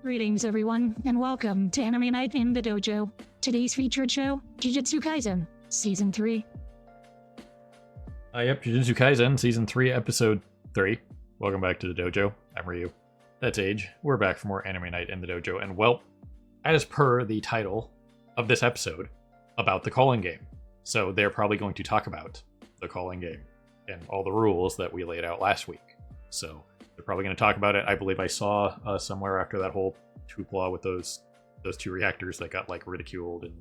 Greetings, everyone, and welcome to Anime Night in the Dojo. Today's featured show, Jujutsu Kaisen, Season 3. Yep, Jujutsu Kaisen, Season 3, Episode 3. Welcome back to the dojo. I'm Ryu. That's Age. We're back for more Anime Night in the Dojo, and well, as per the title of this episode, about the calling game. So they're probably going to talk about the calling game and all the rules that we laid out last week. So they're probably going to talk about it. I believe I saw somewhere after that whole hoopla with those two reactors that got like ridiculed and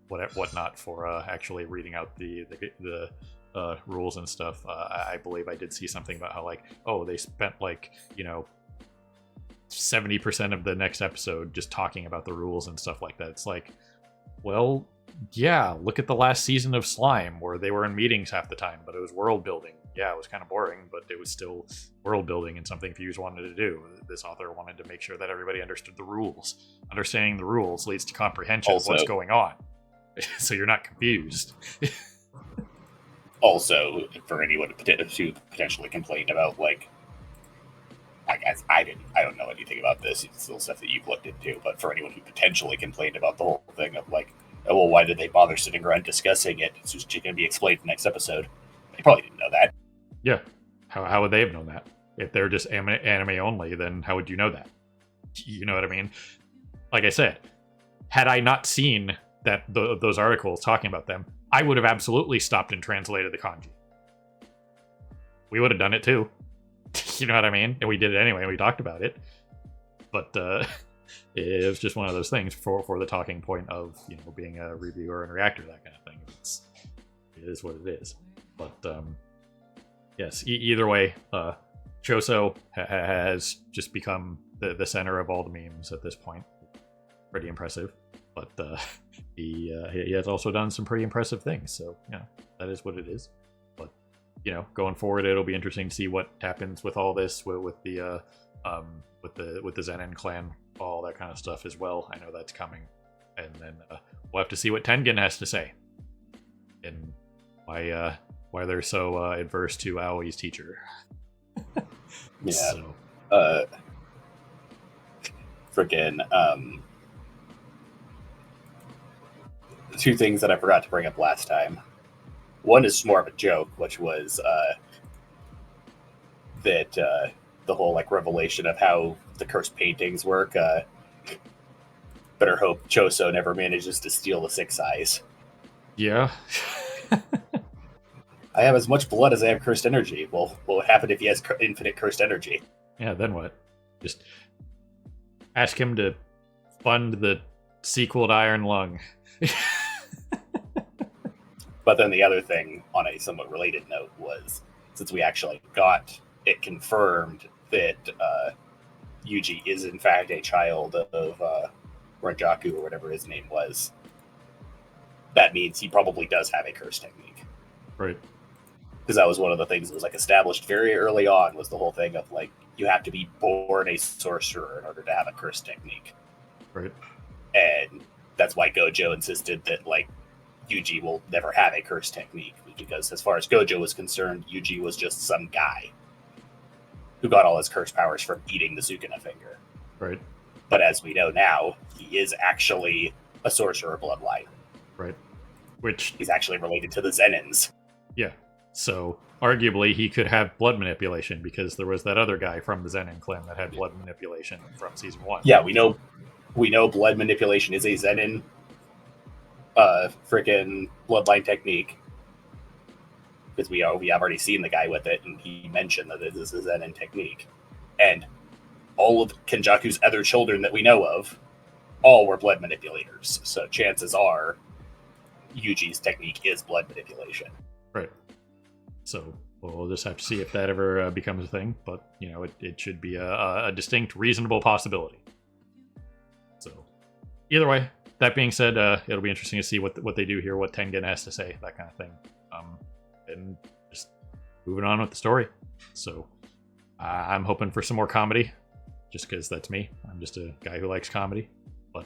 whatnot for actually reading out the rules and stuff. I believe I did see something about how like, oh, they spent like, 70% of the next episode just talking about the rules and stuff like that. It's like, well, yeah, look at the last season of Slime where they were in meetings half the time, but it was world building. Yeah, it was kind of boring, but it was still world building and something viewers wanted to do. This author wanted to make sure that everybody understood the rules. Understanding the rules leads to comprehension of what's going on, so you're not confused. Also, for anyone who potentially complained about, like, I guess I don't know anything about this. It's still stuff that you've looked into, but for anyone who potentially complained about the whole thing of like, oh, well, why did they bother sitting around discussing it? It's just going to be explained next episode. They probably didn't know that. Yeah. How would they have known that? If they're just anime only, then how would you know that? You know what I mean? Like I said, had I not seen that those articles talking about them, I would have absolutely stopped and translated the kanji. We would have done it too. You know what I mean? And we did it anyway. We talked about it. But it was just one of those things for the talking point of, being a reviewer and reactor, that kind of thing. It is what it is. But yes, either way, Choso has just become the center of all the memes at this point. Pretty impressive. But he has also done some pretty impressive things. So, that is what it is. But, going forward, it'll be interesting to see what happens with all this, with the Zenin clan, all that kind of stuff as well. I know that's coming. And then we'll have to see what Tengen has to say. And why they're so adverse to Aoi's teacher. Yeah. So. Two things that I forgot to bring up last time. One is more of a joke, which was that the whole like revelation of how the cursed paintings work. Better hope Choso never manages to steal the Six Eyes. Yeah. I have as much blood as I have cursed energy. Well, what would happen if he has infinite cursed energy? Yeah, then what? Just ask him to fund the sequel to Iron Lung. But then the other thing, on a somewhat related note, was since we actually got it confirmed that Yuji is in fact a child of Renjaku or whatever his name was, that means he probably does have a curse technique. Right. Because that was one of the things that was like established very early on, was the whole thing of like, you have to be born a sorcerer in order to have a curse technique. Right. And that's why Gojo insisted that like Yuji will never have a curse technique, because as far as Gojo was concerned, Yuji was just some guy who got all his curse powers from eating the Sukuna finger. Right. But as we know now, he is actually a sorcerer bloodline. Right. Which he's actually related to the Zenins. Yeah. So arguably he could have blood manipulation, because there was that other guy from the Zenin clan that had blood manipulation from season 1. Yeah, we know blood manipulation is a Zenin freaking bloodline technique, because we have already seen the guy with it, and he mentioned that it is a Zenin technique. And all of Kenjaku's other children that we know of, all were blood manipulators. So chances are Yuji's technique is blood manipulation. Right. So we'll just have to see if that ever becomes a thing. But, it should be a distinct, reasonable possibility. So either way, that being said, it'll be interesting to see what they do here, what Tengen has to say, that kind of thing. And just moving on with the story. So I'm hoping for some more comedy, just because that's me. I'm just a guy who likes comedy. But,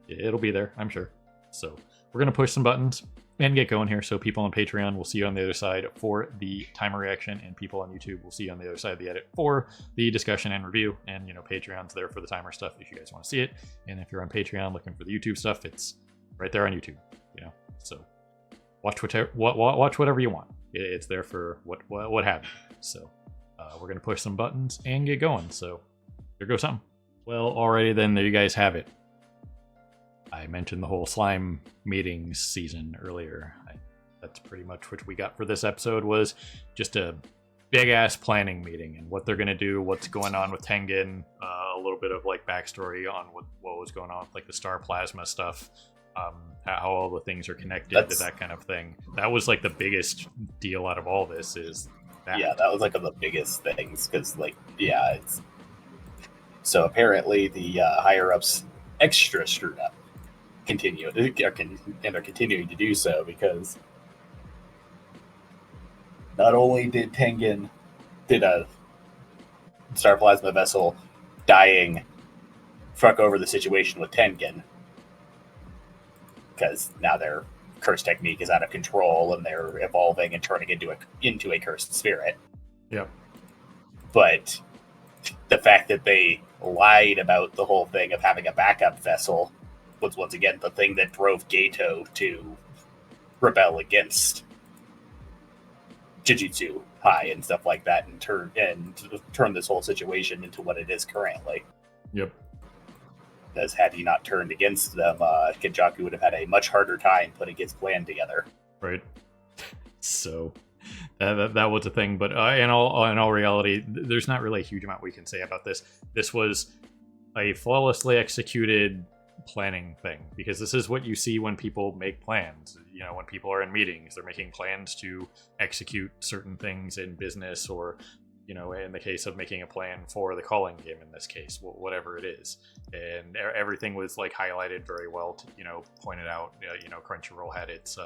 it'll be there, I'm sure. So we're going to push some buttons. and get going here. So people on Patreon will see you on the other side for the timer reaction, and people on YouTube will see you on the other side of the edit for the discussion and review. And Patreon's there for the timer stuff if you guys want to see it. And if you're on Patreon looking for the YouTube stuff, it's right there on YouTube. So watch whatever you want. It's there for what have you. So we're gonna push some buttons and get going. So there goes something. Well, alrighty then, there you guys have it. I mentioned the whole slime meetings season earlier. That's pretty much what we got for this episode, was just a big-ass planning meeting and what they're going to do, what's going on with Tengen, a little bit of like backstory on what was going on with like the star plasma stuff, how all the things are connected to that kind of thing. That was like the biggest deal out of all this is that. Yeah, that was like one of the biggest things because it's... So apparently the higher-ups extra screwed up. Are continuing to do so because not only did a star plasma vessel dying fuck over the situation with Tengen, because now their curse technique is out of control and they're evolving and turning into a cursed spirit. Yep. But the fact that they lied about the whole thing of having a backup vessel was once again the thing that drove Gato to rebel against Jujutsu High and stuff like that, and turn this whole situation into what it is currently. Yep. Because had he not turned against them, Kenjaku would have had a much harder time putting his plan together. Right. So that was a thing, but in all reality, there's not really a huge amount we can say about this. This was a flawlessly executed planning thing, because this is what you see when people make plans. When people are in meetings, they're making plans to execute certain things in business, or in the case of making a plan for the calling game, in this case, whatever it is. And everything was like highlighted very well, pointed out. Crunchyroll had its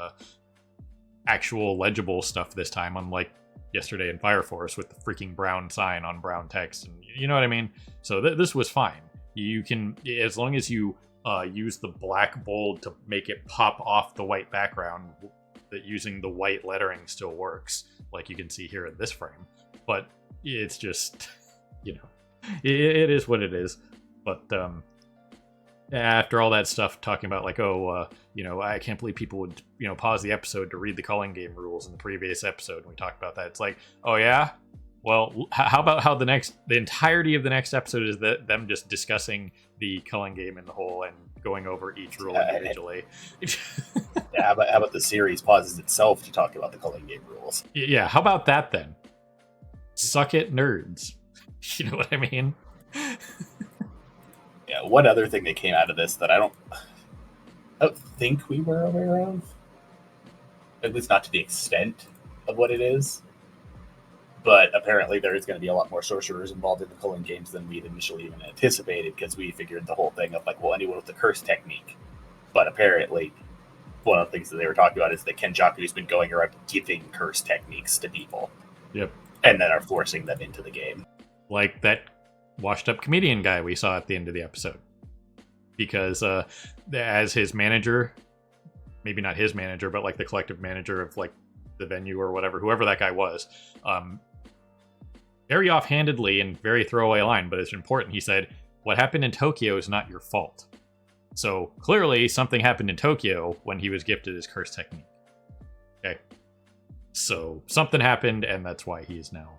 actual legible stuff this time, unlike yesterday in Fire Force with the freaking brown sign on brown text, and you know what I mean. So this was fine. You can, as long as you use the black bold to make it pop off the white background, that using the white lettering still works, like you can see here in this frame. But it's just, it is what it is. But after all that stuff, talking about like, I can't believe people would, pause the episode to read the calling game rules in the previous episode, and we talked about that. It's like, oh yeah? Well, how about how the entirety of the next episode is them just discussing the culling game in the whole and going over each rule individually. How about the series pauses itself to talk about the culling game rules? Yeah, how about that then? Suck it, nerds. You know what I mean? Yeah, one other thing that came out of this that I don't think we were aware of, at least not to the extent of what it is. But apparently there is going to be a lot more sorcerers involved in the culling games than we'd initially even anticipated, because we figured the whole thing of like, well, anyone with the curse technique. But apparently one of the things that they were talking about is that Kenjaku's been going around giving curse techniques to people. Yep. And then are forcing them into the game. Like that washed up comedian guy we saw at the end of the episode. Because as his manager, maybe not his manager, but like the collective manager of like the venue or whatever, whoever that guy was, very offhandedly and very throwaway line, but it's important. He said, "What happened in Tokyo is not your fault." So clearly something happened in Tokyo when he was gifted his curse technique. Okay. So something happened, and that's why he is now,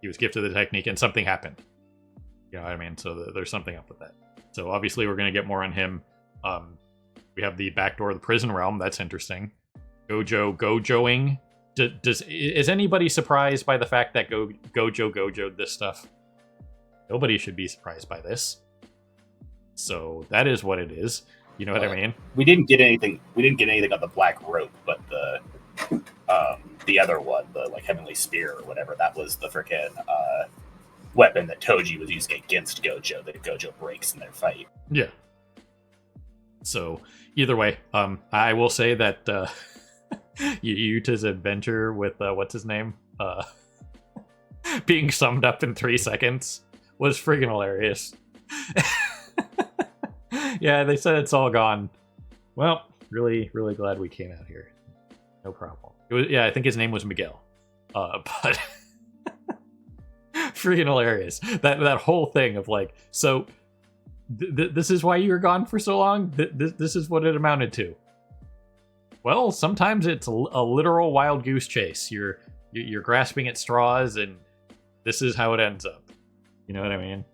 he was gifted the technique and something happened. You know what I mean? So there's something up with that. So obviously we're going to get more on him. We have the backdoor of the prison realm. That's interesting. Gojoing. Is anybody surprised by the fact that Gojo'd this stuff? Nobody should be surprised by this. So that is what it is. You know what I mean? We didn't get anything on the black rope, but the other one, the like heavenly spear or whatever, that was the frickin' weapon that Toji was using against Gojo that Gojo breaks in their fight. Yeah. So either way, I will say that Yuta's adventure with what's his name being summed up in 3 seconds was friggin' hilarious. Yeah, they said it's all gone. Well, really, really glad we came out here. No problem. It was, yeah, I think his name was Miguel. But freaking hilarious. That whole thing of like, so this is why you were gone for so long? This is what it amounted to. Well, sometimes it's a literal wild goose chase. You're grasping at straws, and this is how it ends up. You know what I mean?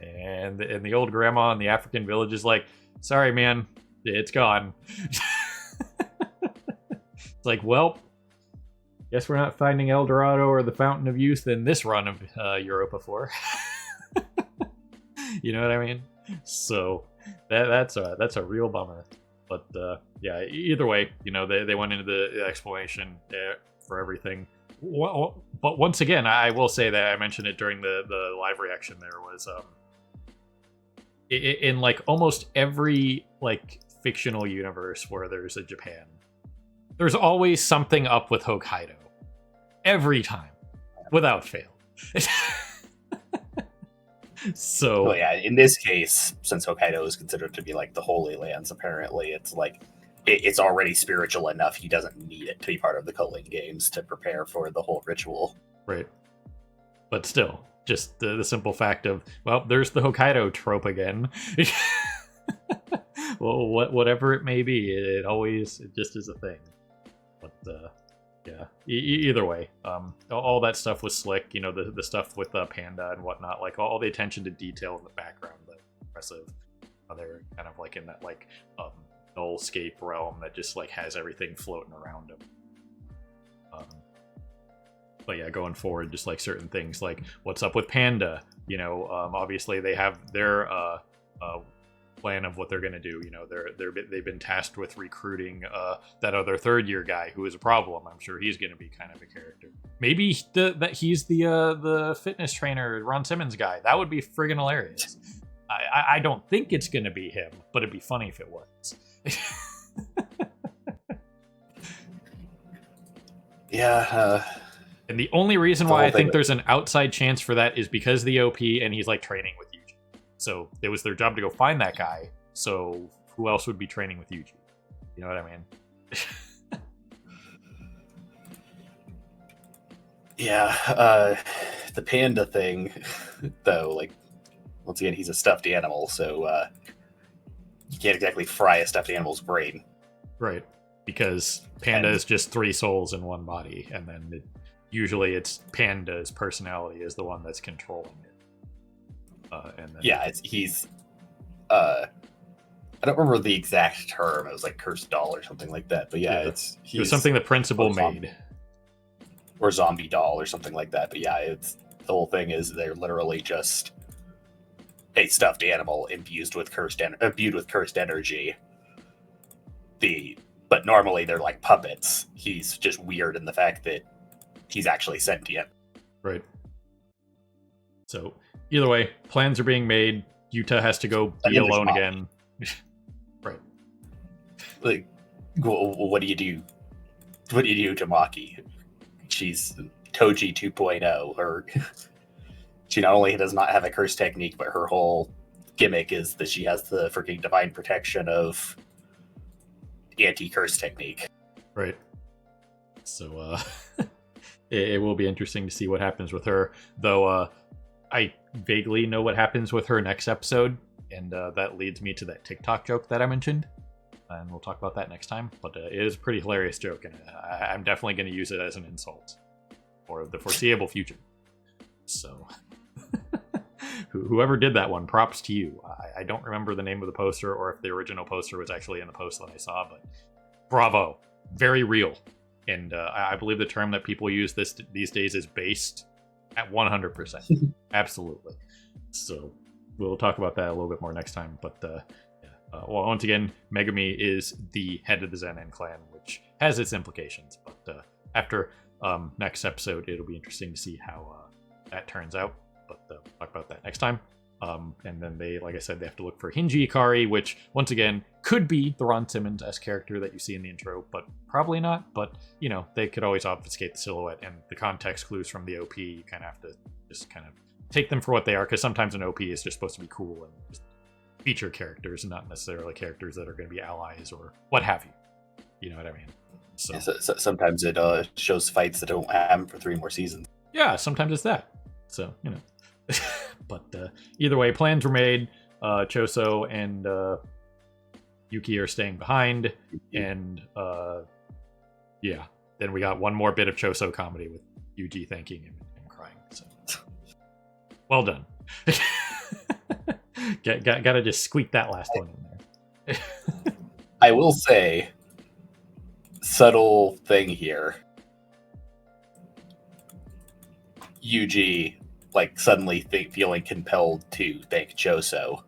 And the old grandma in the African village is like, sorry, man, it's gone. It's like, well, guess we're not finding El Dorado or the Fountain of Youth in this run of Europa 4. You know what I mean? So that's a real bummer. But yeah, either way, you know, they went into the explanation for everything. Well, but once again, I will say that I mentioned it during the live reaction. There was in like almost every like fictional universe where there's a Japan, there's always something up with Hokkaido. Every time, without fail. So, well, yeah, in this case, since Hokkaido is considered to be like the Holy Lands, apparently it's like it's already spiritual enough. He doesn't need it to be part of the culling games to prepare for the whole ritual. Right. Just still, just the simple fact of, well, there's the Hokkaido trope again. Well, whatever it may be, it just is a thing. But yeah, either way, all that stuff was slick. You know, the stuff with Panda and whatnot, like all the attention to detail in the background, the impressive. They're kind of like in that like nullscape realm that just like has everything floating around them. But yeah, going forward, just like certain things, like what's up with Panda? You know, obviously they have their plan of what they're going to do. You know, they've been tasked with recruiting that other third year guy who is a problem. I'm sure he's going to be kind of a character. Maybe that he's the fitness trainer Ron Simmons guy. That would be friggin' hilarious. I don't think it's going to be him, but it'd be funny if it was. Yeah. And the only reason why I think there's an outside chance for that is because the OP and he's like training with Yuji. So it was their job to go find that guy. So who else would be training with Yuji? You know what I mean? Yeah. The panda thing, though, like, once again, he's a stuffed animal, so you can't exactly fry a stuffed animal's brain. Right. Because Panda is just 3 souls in one body, and then usually it's Panda's personality is the one that's controlling it. And then, yeah, he's I don't remember the exact term. It was like cursed doll or something like that. But yeah, it was something the principal made, or zombie doll or something like that. But yeah, it's the whole thing is they're literally just a stuffed animal imbued with cursed energy. But normally they're like puppets. He's just weird in the fact that he's actually sentient. Right. So either way, plans are being made. Yuta has to go be alone again. Right. Like, what do you do? What do you do to Maki? She's Toji 2.0. Or she not only does not have a curse technique, but her whole gimmick is that she has the freaking divine protection of anti-curse technique. Right. So it will be interesting to see what happens with her, though. I vaguely know what happens with her next episode, and that leads me to that TikTok joke that I mentioned, and we'll talk about that next time. But it is a pretty hilarious joke, and I'm definitely going to use it as an insult for the foreseeable future. So whoever did that one, props to you. I don't remember the name of the poster or if the original poster was actually in the post that I saw, but bravo. Very real. And I believe the term that people use these days is based at 100%. Absolutely. So we'll talk about that a little bit more next time. But well, once again, Megami is the head of the Zenin clan, which has its implications. But after next episode, it'll be interesting to see how that turns out. But we'll talk about that next time. And then they, like I said, they have to look for Hinji Ikari, which, once again, could be the Ron Simmons-esque character that you see in the intro, but probably not. But, you know, they could always obfuscate the silhouette and the context clues from the OP. You kind of have to just kind of take them for what they are, because sometimes an OP is just supposed to be cool and just feature characters and not necessarily characters that are going to be allies or what have you. You know what I mean? So, Sometimes it shows fights that don't happen for 3 more seasons. yeah, sometimes it's that. So, you know. But either way, plans were made. Choso and Yuki are staying behind. And yeah, then we got one more bit of Choso comedy with Yuji thanking him and crying. So, well done. Gotta just squeak that last one in there. I will say, subtle thing here. Yuji, like, suddenly feeling compelled to thank Choso.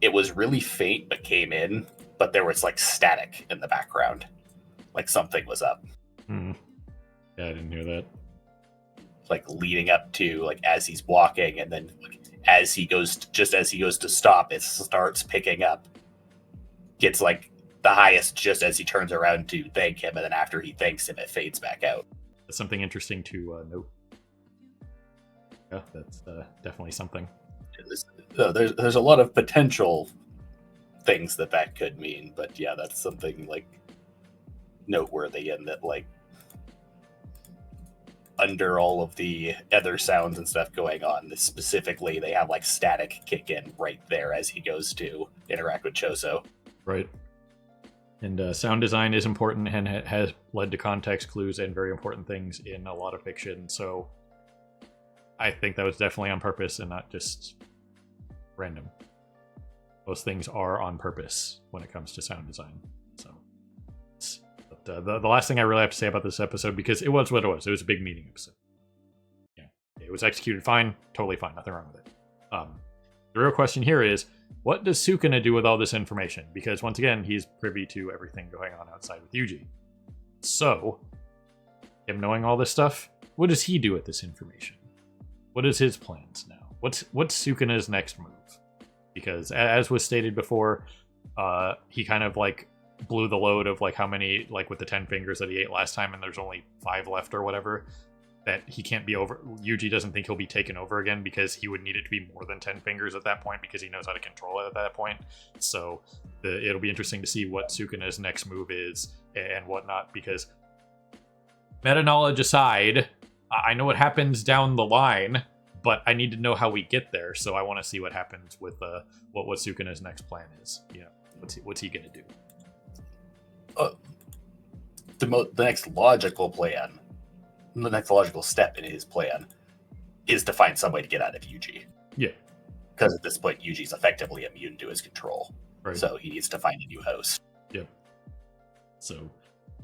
It was really faint, but came in, but there was, like, static in the background. Like, something was up. Yeah, I didn't hear that. Like, leading up to, like, as he's walking, and then like, as he goes to stop, it starts picking up. Gets, like, the highest just as he turns around to thank him, and then after he thanks him, it fades back out. That's something interesting to note. Yeah, that's definitely something. There's a lot of potential things that could mean, but yeah, that's something, like, noteworthy, and that, like, under all of the other sounds and stuff going on, specifically they have, like, static kick in right there as he goes to interact with Choso. Right. And sound design is important and has led to context clues and very important things in a lot of fiction. So I think that was definitely on purpose and not just random. Those things are on purpose when it comes to sound design. So, but the last thing I really have to say about this episode, because it was what it was a big meeting episode. Yeah, it was executed fine, totally fine, nothing wrong with it. The real question here is, what does Sukuna do with all this information? Because once again, he's privy to everything going on outside with Yuji. So, him knowing all this stuff, what does he do with this information? What is his plans now? What's Sukuna's next move? Because as was stated before, he kind of, like, blew the load of, like, how many, like, with the 10 fingers that he ate last time, and there's only 5 left or whatever, that he can't be over. Yuji doesn't think he'll be taken over again, because he would need it to be more than 10 fingers at that point, because he knows how to control it at that point. So it'll be interesting to see what Sukuna's next move is and whatnot, because meta knowledge aside, I know what happens down the line, but I need to know how we get there. So I want to see what happens with what Sukuna's next plan is. You know, what's he gonna do? The next logical plan, the next logical step in his plan, is to find some way to get out of Yuji. Yeah, because at this point, Yuji's effectively immune to his control. Right. So he needs to find a new host. Yep. So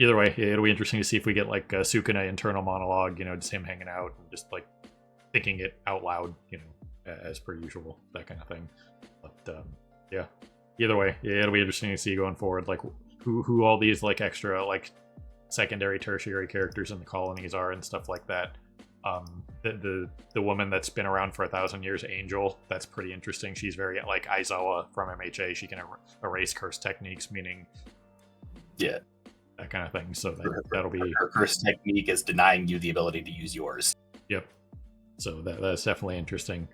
either way, it'll be interesting to see if we get, like, a Sukuna internal monologue. You know, just him hanging out and just, like, thinking it out loud, you know, as per usual, that kind of thing. But yeah, either way, it'll be interesting to see going forward, like, who all these, like, extra, like, secondary, tertiary characters in the colonies are and stuff like that. The woman that's been around for 1,000 years, Angel, that's pretty interesting. She's very like Aizawa from MHA. She can erase curse techniques, meaning that kind of thing. So that'll be her curse technique is denying you the ability to use yours. Yep. So that's definitely interesting.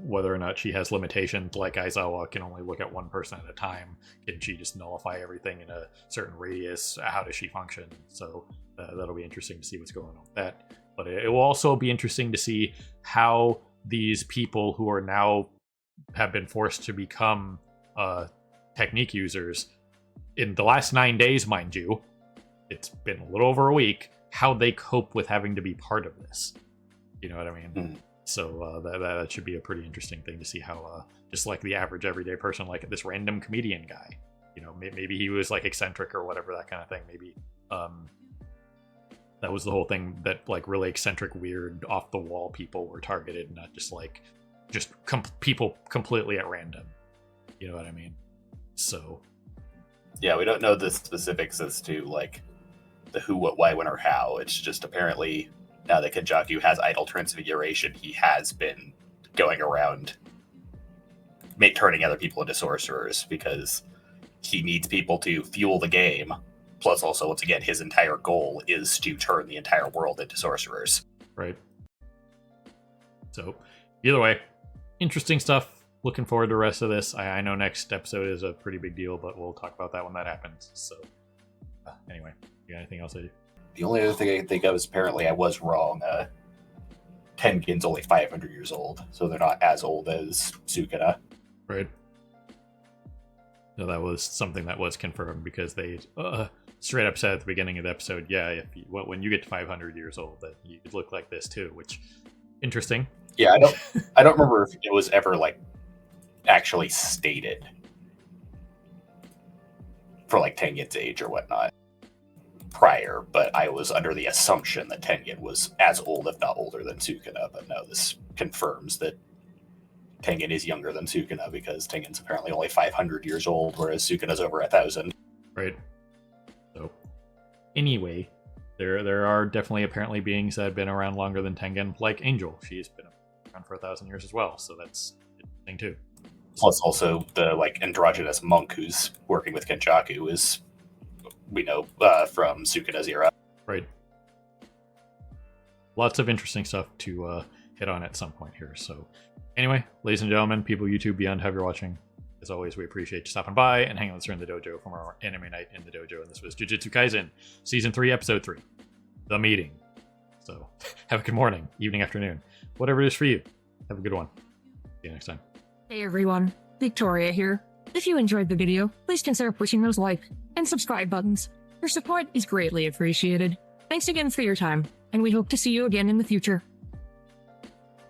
Whether or not she has limitations, like Aizawa can only look at one person at a time. Can she just nullify everything in a certain radius? How does she function? So that'll be interesting to see what's going on with that. But it will also be interesting to see how these people who are now have been forced to become technique users in the last 9 days, mind you, it's been a little over a week, how they cope with having to be part of this. You know what I mean? Mm. So that should be a pretty interesting thing to see how, just like the average everyday person, like this random comedian guy, you know, maybe he was like eccentric or whatever, that kind of thing. Maybe that was the whole thing, that like really eccentric, weird, off the wall people were targeted, not just like people completely at random. You know what I mean? So yeah, we don't know the specifics as to like the who, what, why, when, or how. It's just apparently now that Kenjaku has idle transfiguration, he has been going around turning other people into sorcerers because he needs people to fuel the game. Plus, also, once again, his entire goal is to turn the entire world into sorcerers. Right. So, either way, interesting stuff. Looking forward to the rest of this. I know next episode is a pretty big deal, but we'll talk about that when that happens. So, Anyway, you got anything else? The only other thing I can think of is apparently I was wrong. Tengen's only 500 years old, so they're not as old as Sukuna. Right. No, that was something that was confirmed because they straight up said at the beginning of the episode, yeah, when you get to 500 years old, that you could look like this too, which interesting. Yeah, I don't remember if it was ever like actually stated for like Tengen's age or whatnot prior, but I was under the assumption that Tengen was as old, if not older, than Sukuna. But no, this confirms that Tengen is younger than Sukuna because Tengen's apparently only 500 years old, whereas Sukuna's over 1,000. Right. So, anyway, there are definitely apparently beings that have been around longer than Tengen, like Angel. She's been around for 1,000 years as well, so that's interesting too. Plus, also the like androgynous monk who's working with Kenjaku is, we know, from Sukuna's era. Right. Lots of interesting stuff to hit on at some point here. So, anyway, ladies and gentlemen, people YouTube beyond, however you're watching, as always, we appreciate you stopping by and hanging with us here in the dojo from our anime night in the dojo. And this was Jujutsu Kaisen, Season 3, Episode 3, The Meeting. So, have a good morning, evening, afternoon, whatever it is for you. Have a good one. See you next time. Hey everyone, Victoria here. If you enjoyed the video, please consider pushing those like and subscribe buttons. Your support is greatly appreciated. Thanks again for your time, and we hope to see you again in the future.